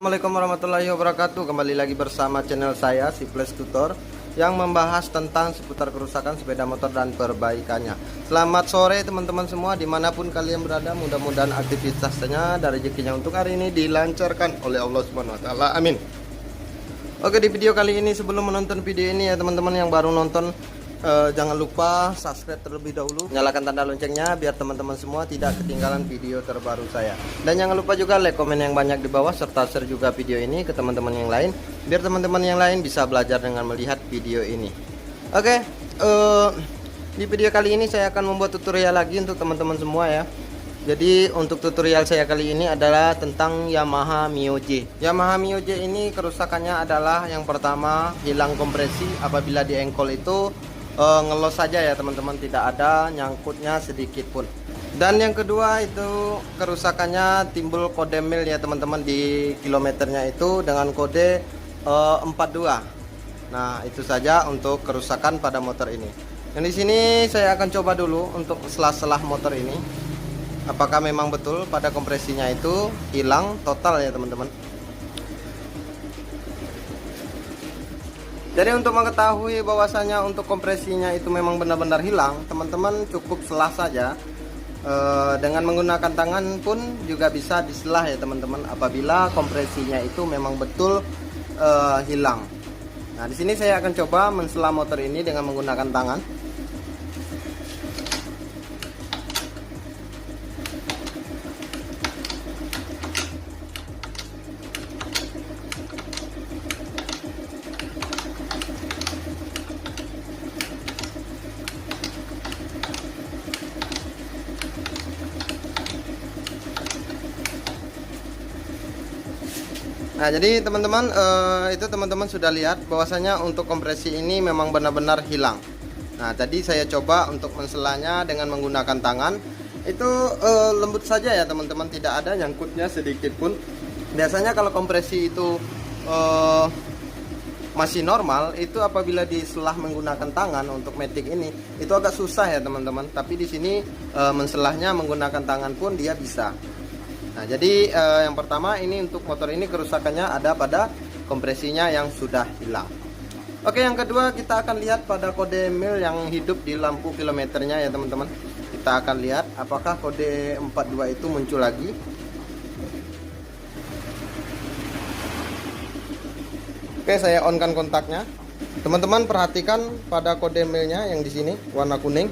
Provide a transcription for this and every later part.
Assalamualaikum warahmatullahi wabarakatuh. Kembali lagi bersama channel saya si Flash Tutor yang membahas tentang seputar kerusakan sepeda motor dan perbaikannya. Selamat sore teman-teman semua, dimanapun kalian berada. Mudah-mudahan aktivitasnya dan rezekinya untuk hari ini dilancarkan oleh Allah Subhanahu Wa Taala. Amin. Oke, di video kali ini sebelum menonton video ini ya teman-teman yang baru nonton, jangan lupa subscribe terlebih dahulu, nyalakan tanda loncengnya biar teman-teman semua tidak ketinggalan video terbaru saya. Dan jangan lupa juga like, komen yang banyak di bawah, serta share juga video ini ke teman-teman yang lain biar teman-teman yang lain bisa belajar dengan melihat video ini. Oke, di video kali ini saya akan membuat tutorial lagi untuk teman-teman semua ya. Jadi untuk tutorial saya kali ini adalah tentang Yamaha Mio J. Yamaha Mio J ini kerusakannya adalah yang pertama hilang kompresi apabila di engkol itu ngelos saja ya teman-teman, tidak ada nyangkutnya sedikit pun. Dan yang kedua itu kerusakannya timbul kode mil ya teman-teman di kilometernya itu dengan kode 42. Nah itu saja untuk kerusakan pada motor ini. Dan di sini saya akan coba dulu untuk selah-selah motor ini, apakah memang betul pada kompresinya itu hilang total ya teman-teman. Jadi untuk mengetahui bahwasanya untuk kompresinya itu memang benar-benar hilang, teman-teman cukup selah saja. Dengan menggunakan tangan pun juga bisa diselah ya teman-teman apabila kompresinya itu memang betul hilang. Nah, di sini saya akan coba menselah motor ini dengan menggunakan tangan. Nah jadi teman-teman itu teman-teman sudah lihat bahwasanya untuk kompresi ini memang benar-benar hilang. Nah tadi saya coba untuk menselanya dengan menggunakan tangan, itu lembut saja ya teman-teman, tidak ada nyangkutnya sedikit pun. Biasanya kalau kompresi itu masih normal, itu apabila diselah menggunakan tangan untuk matic ini itu agak susah ya teman-teman. Tapi di sini menselahnya menggunakan tangan pun dia bisa. Nah jadi yang pertama ini untuk motor ini kerusakannya ada pada kompresinya yang sudah hilang. Oke, yang kedua kita akan lihat pada kode mil yang hidup di lampu kilometernya ya teman-teman. Kita akan lihat apakah kode 42 itu muncul lagi. Oke, saya on-kan kontaknya. Teman-teman perhatikan pada kode milnya yang di sini warna kuning.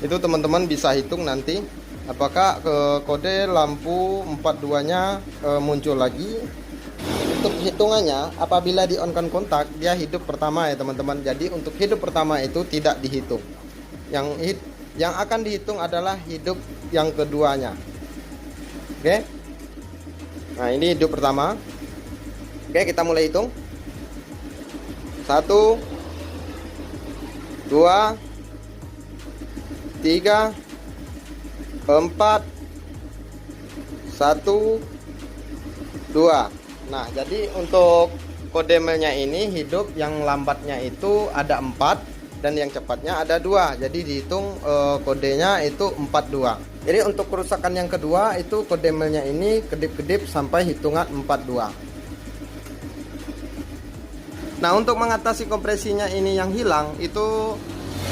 Itu teman-teman bisa hitung nanti apakah ke kode lampu 42-nya muncul lagi. Untuk hitungannya apabila di on-kan kontak dia hidup pertama ya teman-teman. Jadi untuk hidup pertama itu tidak dihitung. Yang akan dihitung adalah hidup yang keduanya. Oke. Nah, ini hidup pertama. Oke, kita mulai hitung. 1 2 3 4 1 2. Nah jadi untuk kode milnya ini hidup yang lambatnya itu ada 4 dan yang cepatnya ada 2. Jadi dihitung kodenya itu 42. Jadi untuk kerusakan yang kedua itu kode milnya ini kedip-kedip sampai hitungan 42. Nah untuk mengatasi kompresinya ini yang hilang itu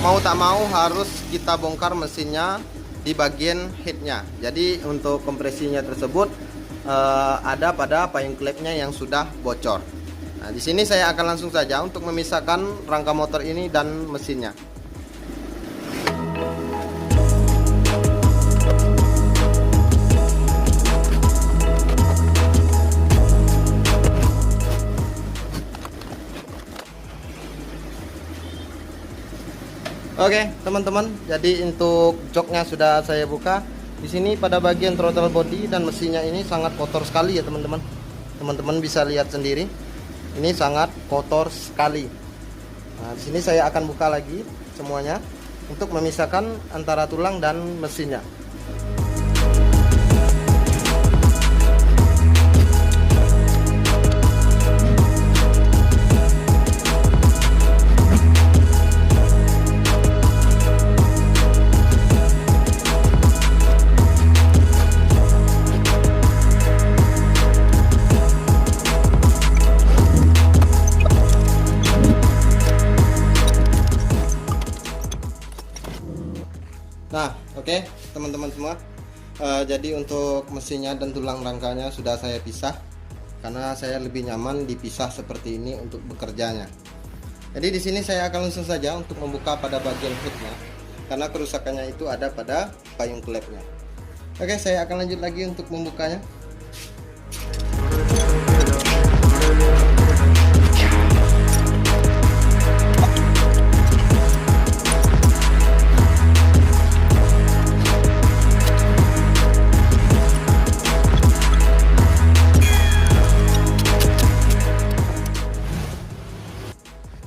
mau tak mau harus kita bongkar mesinnya di bagian headnya. Jadi untuk kompresinya tersebut ada pada payung klepnya yang sudah bocor. Nah di sini saya akan langsung saja untuk memisahkan rangka motor ini dan mesinnya. Oke teman-teman, jadi untuk joknya sudah saya buka. Di sini pada bagian throttle body dan mesinnya ini sangat kotor sekali ya teman-teman. Teman-teman bisa lihat sendiri, ini sangat kotor sekali. Nah, di sini saya akan buka lagi semuanya untuk memisahkan antara tulang dan mesinnya. Nah, oke, teman-teman semua. Jadi untuk mesinnya dan tulang rangkanya sudah saya pisah karena saya lebih nyaman dipisah seperti ini untuk bekerjanya. Jadi di sini saya akan langsung saja untuk membuka pada bagian hoodnya karena kerusakannya itu ada pada payung klepnya. Oke, saya akan lanjut lagi untuk membukanya.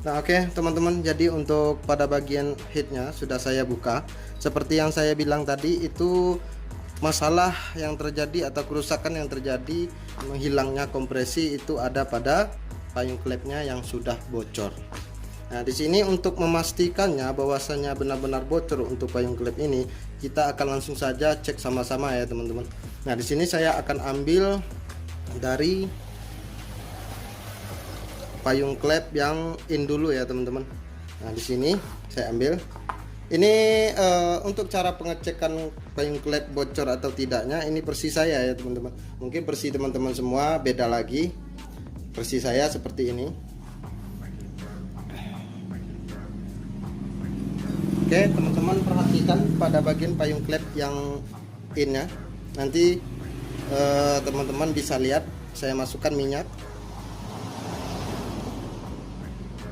Nah, oke teman-teman, jadi untuk pada bagian headnya sudah saya buka. Seperti yang saya bilang tadi, itu masalah yang terjadi atau kerusakan yang terjadi menghilangnya kompresi itu ada pada payung klepnya yang sudah bocor. Nah, di sini untuk memastikannya bahwasanya benar-benar bocor untuk payung klep ini, kita akan langsung saja cek sama-sama ya teman-teman. Nah, di sini saya akan ambil dari payung klep yang in dulu ya teman-teman. Nah, di sini saya ambil ini untuk cara pengecekan payung klep bocor atau tidaknya, ini versi saya ya teman-teman. Mungkin versi teman-teman semua beda lagi. Versi saya seperti ini. Oke teman-teman, perhatikan pada bagian payung klep yang innya. Nanti teman-teman bisa lihat saya masukkan minyak.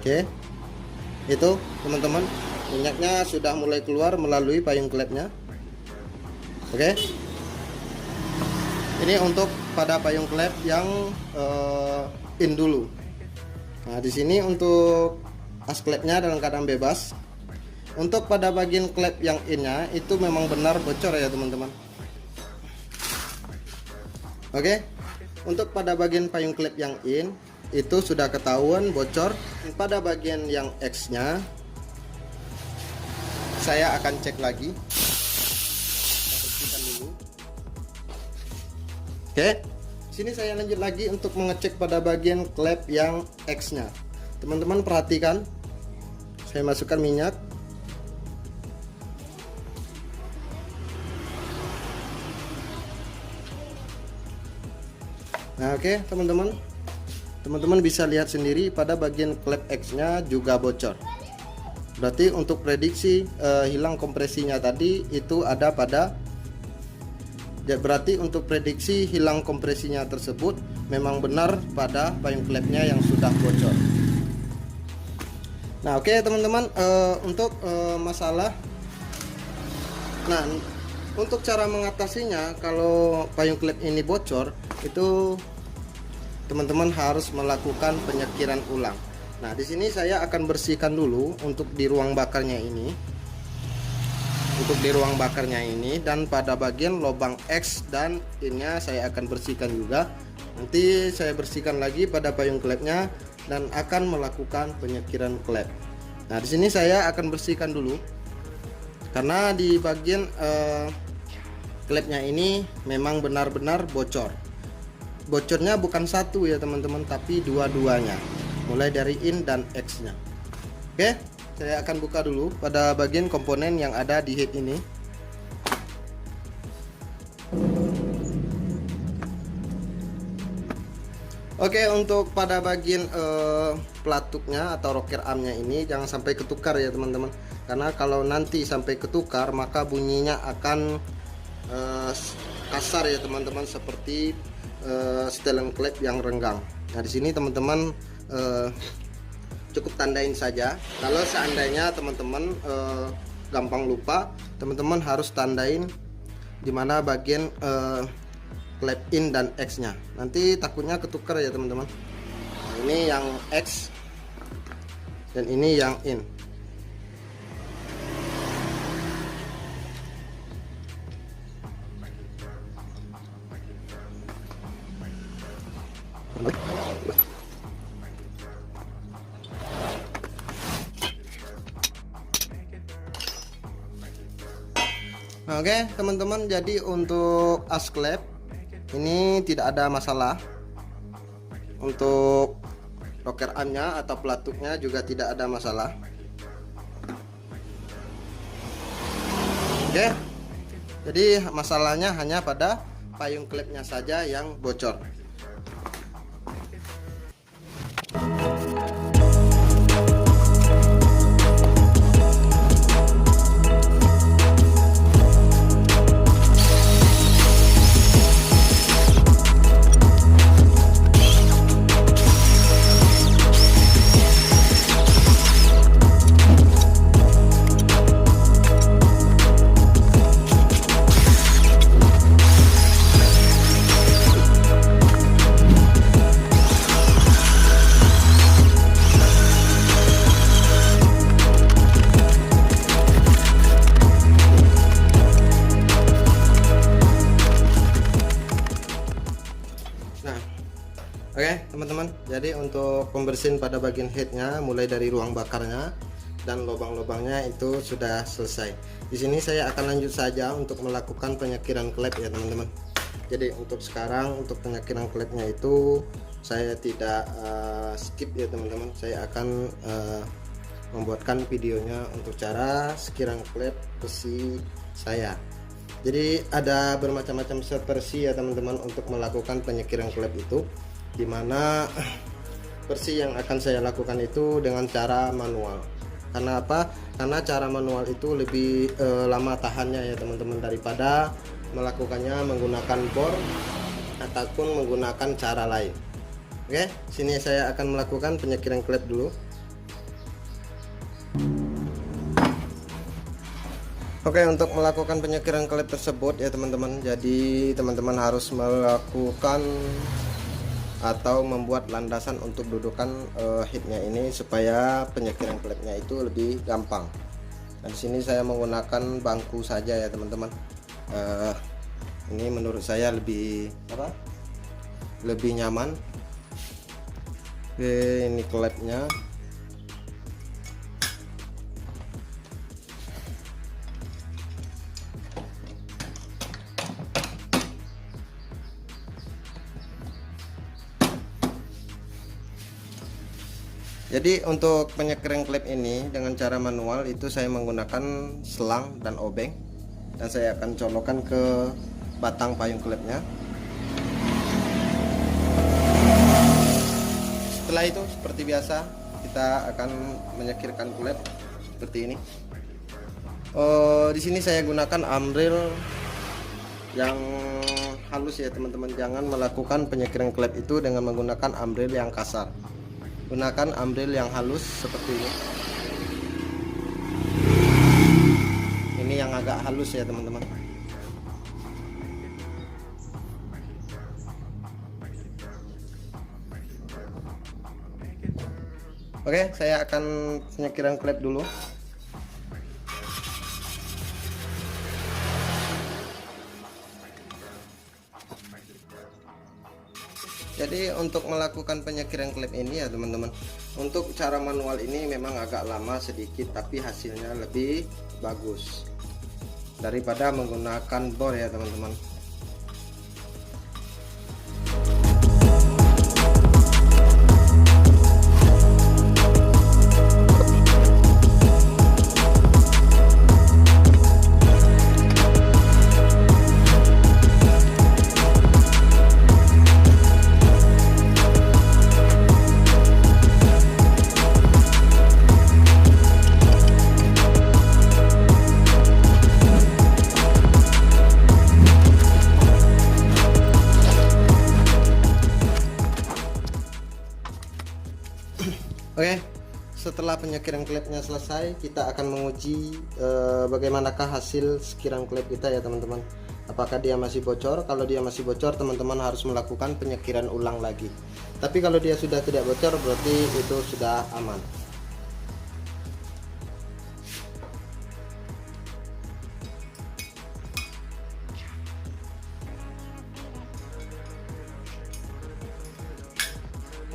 Oke, itu teman-teman, minyaknya sudah mulai keluar melalui payung klepnya. Oke, ini untuk pada payung klep yang in dulu. Nah, di sini untuk as klepnya dalam keadaan bebas. Untuk pada bagian klep yang innya itu memang benar bocor ya teman-teman. Oke, untuk pada bagian payung klep yang in itu sudah ketahuan bocor. Pada bagian yang X nya saya akan cek lagi. Oke, sini saya lanjut lagi untuk mengecek pada bagian klep yang X nya. Teman-teman perhatikan, saya masukkan minyak. Nah, oke teman-teman bisa lihat sendiri pada bagian klep X nya juga bocor. Berarti untuk prediksi hilang kompresinya tadi itu ada pada, ya, berarti untuk prediksi hilang kompresinya tersebut memang benar pada payung klepnya yang sudah bocor. Nah, oke teman-teman, untuk masalah, nah untuk cara mengatasinya kalau payung klep ini bocor, itu teman-teman harus melakukan penyekiran ulang. Nah, di sini saya akan bersihkan dulu untuk di ruang bakarnya ini. Untuk di ruang bakarnya ini dan pada bagian lubang X dan innya saya akan bersihkan juga. Nanti saya bersihkan lagi pada payung klepnya dan akan melakukan penyekiran klep. Nah, di sini saya akan bersihkan dulu karena di bagian klepnya ini memang benar-benar bocor. Bocornya bukan satu ya teman-teman, tapi dua-duanya, mulai dari in dan X nya. Oke, saya akan buka dulu pada bagian komponen yang ada di head ini. Oke, untuk pada bagian pelatuknya atau rocker armnya ini jangan sampai ketukar ya teman-teman, karena kalau nanti sampai ketukar maka bunyinya akan kasar ya teman-teman, seperti setelan klep yang renggang. Nah, di sini teman-teman cukup tandain saja. Kalau seandainya teman-teman gampang lupa, teman-teman harus tandain di mana bagian klep in dan X nya. Nanti takutnya ketukar ya teman-teman. Nah, ini yang X dan ini yang in. Nah, oke teman-teman, jadi untuk as klep ini tidak ada masalah. Untuk rocker armnya atau pelatuknya juga tidak ada masalah. Oke, jadi masalahnya hanya pada payung klepnya saja yang bocor. Oke teman-teman, jadi untuk pembersihan pada bagian headnya mulai dari ruang bakarnya dan lubang-lubangnya itu sudah selesai. Di sini saya akan lanjut saja untuk melakukan penyakiran klep ya teman-teman. Jadi untuk sekarang untuk penyakiran klepnya itu saya tidak skip ya teman-teman. Saya akan membuatkan videonya untuk cara sekiran klep besi saya. Jadi ada bermacam-macam versi ya teman-teman untuk melakukan penyakiran klep itu, dimana versi yang akan saya lakukan itu dengan cara manual. Karena apa? Karena cara manual itu lebih lama tahannya ya teman-teman daripada melakukannya menggunakan bor ataupun menggunakan cara lain. Oke, sini saya akan melakukan penyakiran klep dulu. Oke, untuk melakukan penyakiran klep tersebut ya teman-teman, jadi teman-teman harus melakukan atau membuat landasan untuk dudukan headnya ini supaya penyakiran klepnya itu lebih gampang. Dan di sini saya menggunakan bangku saja ya teman-teman. Ini menurut saya lebih lebih nyaman. Oke, ini klepnya. Jadi untuk penyakiran klep ini dengan cara manual itu saya menggunakan selang dan obeng, dan saya akan colokkan ke batang payung klepnya. Setelah itu seperti biasa kita akan menyakirkan klep seperti ini. Di sini saya gunakan amril yang halus ya teman-teman. Jangan melakukan penyakiran klep itu dengan menggunakan amril yang kasar. Gunakan amril yang halus seperti ini. Ini yang agak halus ya teman-teman. Oke, saya akan penyakiran klep dulu. Jadi untuk melakukan penyakiran klep ini ya teman-teman, untuk cara manual ini memang agak lama sedikit, tapi hasilnya lebih bagus daripada menggunakan bor ya teman-teman. Oke, setelah penyakiran klepnya selesai, kita akan menguji bagaimanakah hasil sekiran klep kita ya teman-teman. Apakah dia masih bocor? Kalau dia masih bocor, teman-teman harus melakukan penyakiran ulang lagi. Tapi kalau dia sudah tidak bocor, berarti itu sudah aman.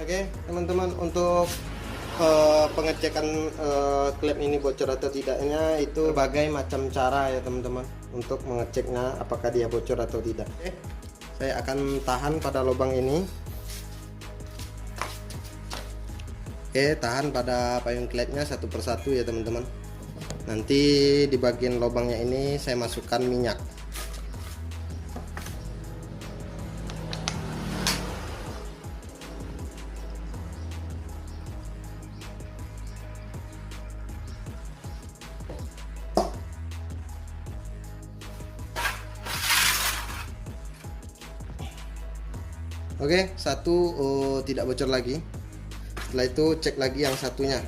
Oke, teman-teman, untuk pengecekan klep ini bocor atau tidaknya itu berbagai macam cara ya teman-teman untuk mengeceknya apakah dia bocor atau tidak. Oke, saya akan tahan pada lubang ini. Oke, tahan pada payung klepnya satu persatu ya teman-teman. Nanti di bagian lubangnya ini saya masukkan minyak. Oke, satu tidak bocor lagi. Setelah itu cek lagi yang satunya.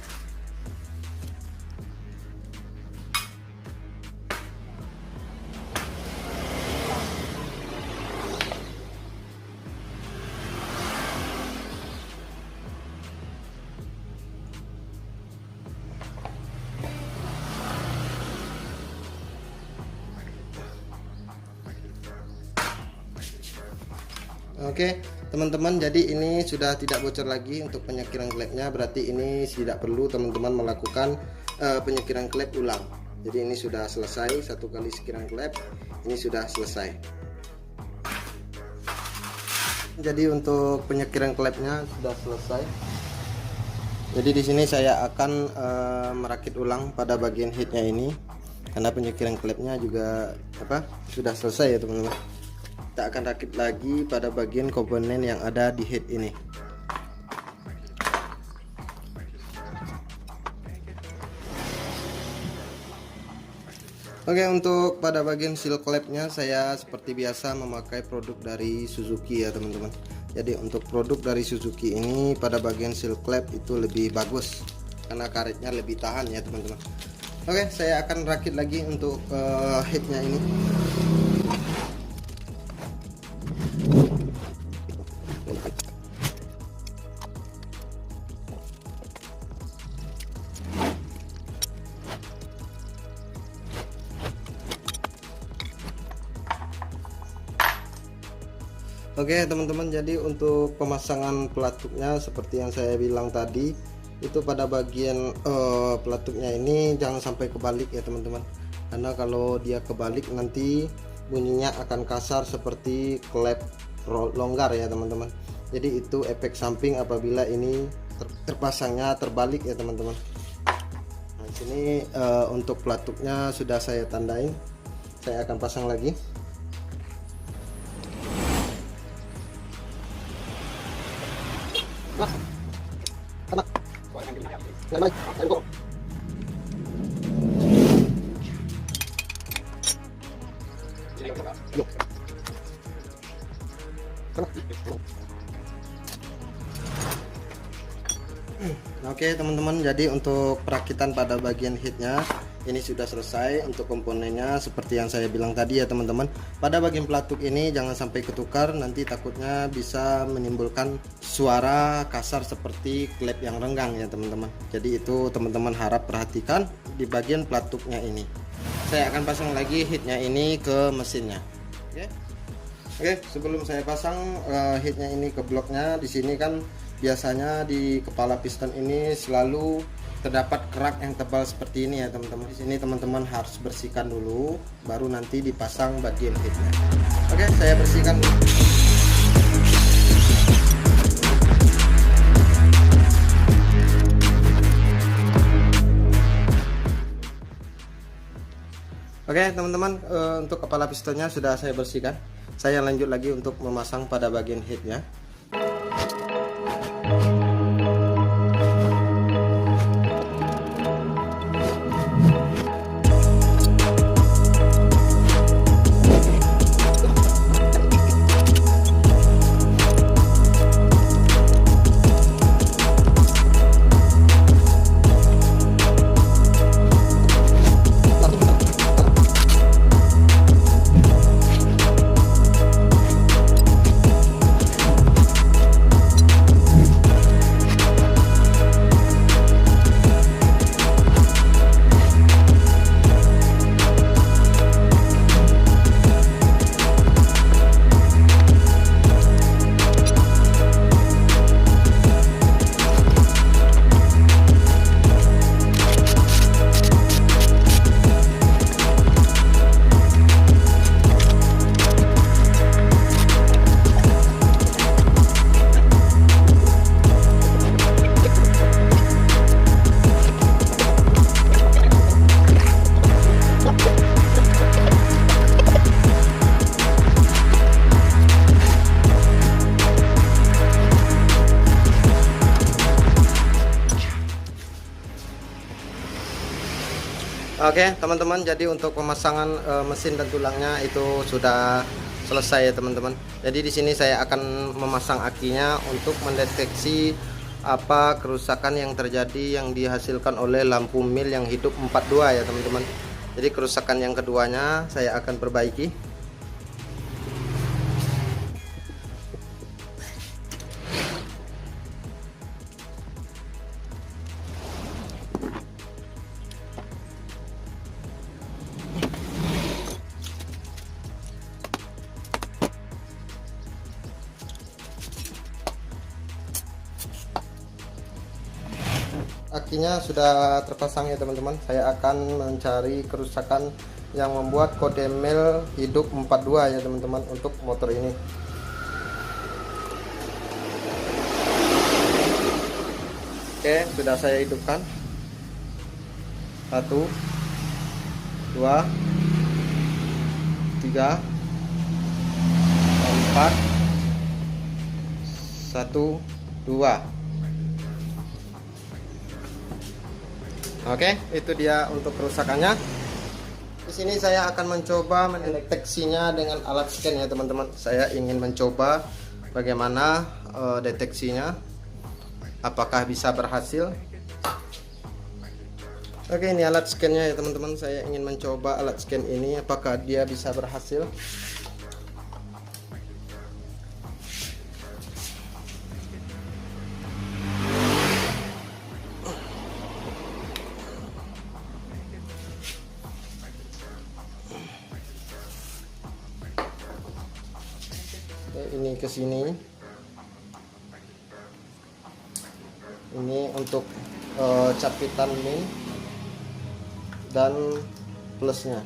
Oke teman-teman, jadi ini sudah tidak bocor lagi untuk penyekiran klepnya. Berarti ini tidak perlu teman-teman melakukan penyekiran klep ulang. Jadi ini sudah selesai, satu kali sekiran klep ini sudah selesai. Jadi untuk penyekiran klepnya sudah selesai. Jadi di sini saya akan merakit ulang pada bagian headnya ini, karena penyekiran klepnya juga sudah selesai ya teman-teman. Kita akan rakit lagi pada bagian komponen yang ada di head ini. Oke, untuk pada bagian seal clamp-nya saya seperti biasa memakai produk dari Suzuki ya teman-teman. Jadi untuk produk dari Suzuki ini pada bagian seal clamp itu lebih bagus karena karetnya lebih tahan ya teman-teman. Oke, saya akan rakit lagi untuk headnya ini. Oke teman-teman, jadi untuk pemasangan pelatuknya seperti yang saya bilang tadi, itu pada bagian pelatuknya ini jangan sampai kebalik ya teman-teman, karena kalau dia kebalik nanti bunyinya akan kasar seperti klep longgar ya teman-teman. Jadi itu efek samping apabila ini terpasangnya terbalik ya teman-teman. Nah sini untuk pelatuknya sudah saya tandain, saya akan pasang lagi. Oke teman-teman, jadi untuk perakitan pada bagian headnya ini sudah selesai. Untuk komponennya seperti yang saya bilang tadi ya teman-teman, pada bagian pelatuk ini jangan sampai ketukar, nanti takutnya bisa menimbulkan suara kasar seperti klep yang renggang ya teman-teman. Jadi itu teman-teman harap perhatikan di bagian pelatuknya ini. Saya akan pasang lagi headnya ini ke mesinnya. Oke, sebelum saya pasang headnya ini ke bloknya, di sini kan biasanya di kepala piston ini selalu terdapat kerak yang tebal seperti ini ya teman-teman. Di sini teman-teman harus bersihkan dulu, baru nanti dipasang bagian headnya. Oke, saya bersihkan dulu. Oke teman-teman, untuk kepala pistonnya sudah saya bersihkan. Saya lanjut lagi untuk memasang pada bagian headnya. Oke teman-teman, jadi untuk pemasangan mesin dan tulangnya itu sudah selesai ya teman-teman. Jadi di sini saya akan memasang akinya untuk mendeteksi apa kerusakan yang terjadi yang dihasilkan oleh lampu mil yang hidup 42 ya teman-teman. Jadi kerusakan yang keduanya saya akan perbaiki. Akinya sudah terpasang ya teman-teman. Saya akan mencari kerusakan yang membuat kode mil hidup 42 ya teman-teman untuk motor ini. Oke, sudah saya hidupkan. 1 2 3 4 1 2. Oke, itu dia untuk kerusakannya. Di sini saya akan mencoba mendeteksinya dengan alat scan ya teman-teman. Saya ingin mencoba bagaimana deteksinya, apakah bisa berhasil. Oke, ini alat scannya ya teman-teman. Saya ingin mencoba alat scan ini, apakah dia bisa berhasil. Ini ke sini. Ini untuk capitan min dan plusnya.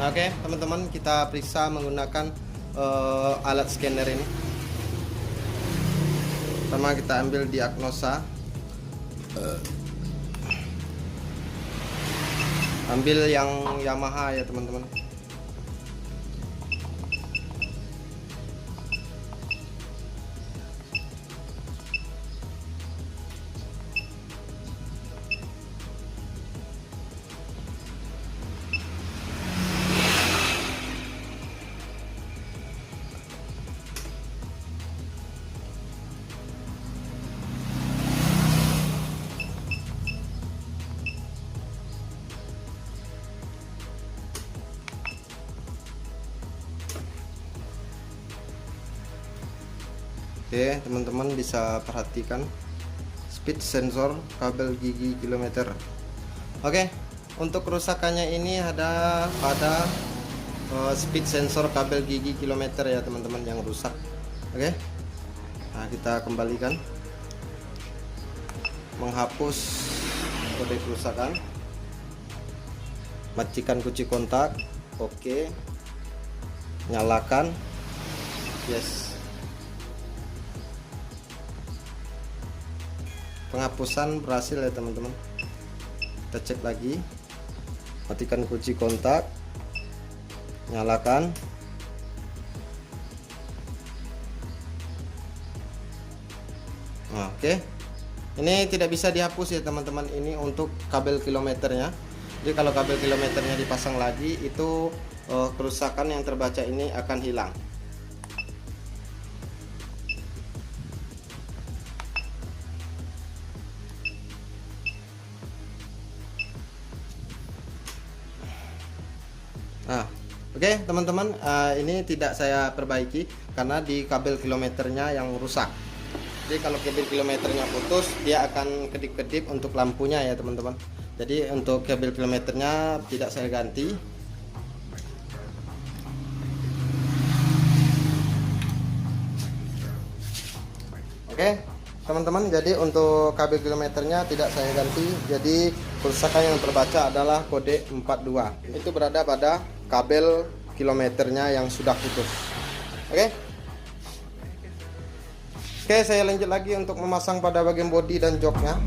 Oke teman-teman, kita periksa menggunakan alat scanner ini. Pertama kita ambil diagnosa, ambil yang Yamaha ya teman-teman. Oke teman-teman bisa perhatikan speed sensor kabel gigi kilometer. Oke, untuk kerusakannya ini ada pada speed sensor kabel gigi kilometer ya teman-teman yang rusak. Oke, nah kita kembalikan, menghapus kode kerusakan, matikan kunci kontak. Oke, nyalakan, yes. Penghapusan berhasil ya teman-teman. Kita cek lagi, matikan kunci kontak, nyalakan. Nah, oke. Ini tidak bisa dihapus ya teman-teman. Ini untuk kabel kilometernya. Jadi kalau kabel kilometernya dipasang lagi, itu kerusakan yang terbaca ini akan hilang. Nah, oke teman-teman, ini tidak saya perbaiki karena di kabel kilometernya yang rusak. Jadi kalau kabel kilometernya putus, dia akan kedip-kedip untuk lampunya ya teman-teman. Jadi untuk kabel kilometernya tidak saya ganti. Oke teman-teman, jadi untuk kabel kilometernya tidak saya ganti. Jadi kerusakan yang terbaca adalah kode 42. Itu berada pada kabel kilometernya yang sudah putus. Oke. Oke, saya lanjut lagi untuk memasang pada bagian bodi dan joknya.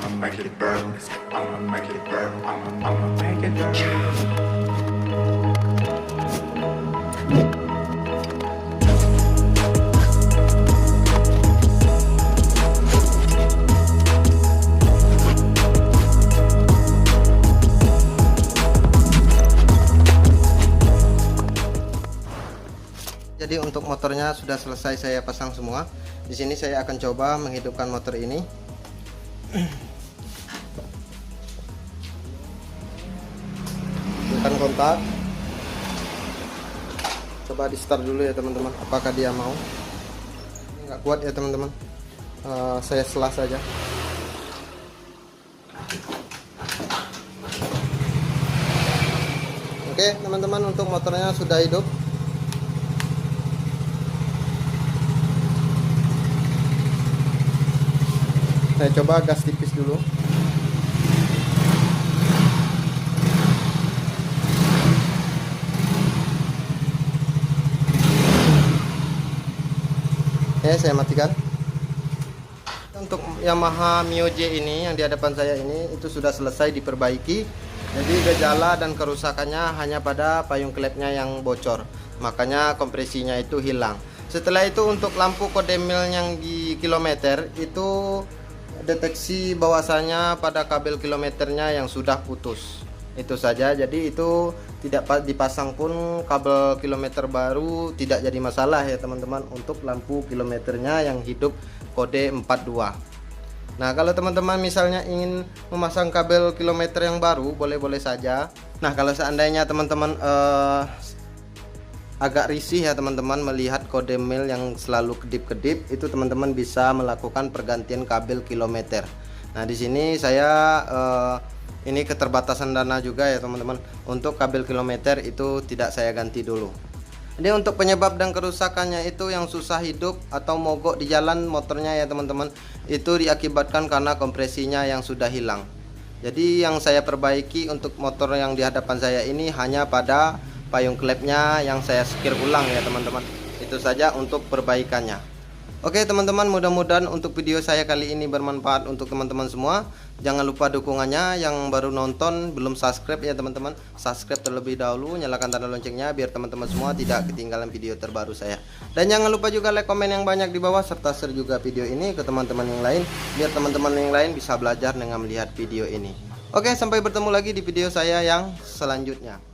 I'ma make it burn. I'ma make it burn. I'ma make it burn. Jadi untuk motornya sudah selesai saya pasang semua. Di sini saya akan coba menghidupkan motor ini. Tekan kontak. Coba di start dulu ya teman-teman. Apakah dia mau? Ini nggak kuat ya teman-teman. Saya selah saja. Oke teman-teman, untuk motornya sudah hidup. Saya coba gas tipis dulu. Oke, saya matikan. Untuk Yamaha Mio J ini yang di hadapan saya ini itu sudah selesai diperbaiki. Jadi gejala dan kerusakannya hanya pada payung klepnya yang bocor. Makanya kompresinya itu hilang. Setelah itu untuk lampu kode mil yang di kilometer itu deteksi bahwasanya pada kabel kilometernya yang sudah putus. Itu saja. Jadi itu tidak dipasang pun kabel kilometer baru, tidak jadi masalah ya teman-teman untuk lampu kilometernya yang hidup kode 42. Nah, kalau teman-teman misalnya ingin memasang kabel kilometer yang baru, boleh-boleh saja. Nah, kalau seandainya teman-teman agak risih ya teman-teman melihat kode mil yang selalu kedip-kedip, itu teman-teman bisa melakukan pergantian kabel kilometer. Nah, di sini saya ini keterbatasan dana juga ya teman-teman. Untuk kabel kilometer itu tidak saya ganti dulu. Jadi untuk penyebab dan kerusakannya itu yang susah hidup atau mogok di jalan motornya ya teman-teman, itu diakibatkan karena kompresinya yang sudah hilang. Jadi yang saya perbaiki untuk motor yang di hadapan saya ini hanya pada payung klepnya yang saya sekir ulang ya teman-teman. Itu saja untuk perbaikannya. Oke teman-teman, mudah-mudahan untuk video saya kali ini bermanfaat untuk teman-teman semua. Jangan lupa dukungannya. Yang baru nonton belum subscribe ya teman-teman, subscribe terlebih dahulu, nyalakan tanda loncengnya biar teman-teman semua tidak ketinggalan video terbaru saya. Dan jangan lupa juga like, komen yang banyak di bawah, serta share juga video ini ke teman-teman yang lain biar teman-teman yang lain bisa belajar dengan melihat video ini. Oke, sampai bertemu lagi di video saya yang selanjutnya.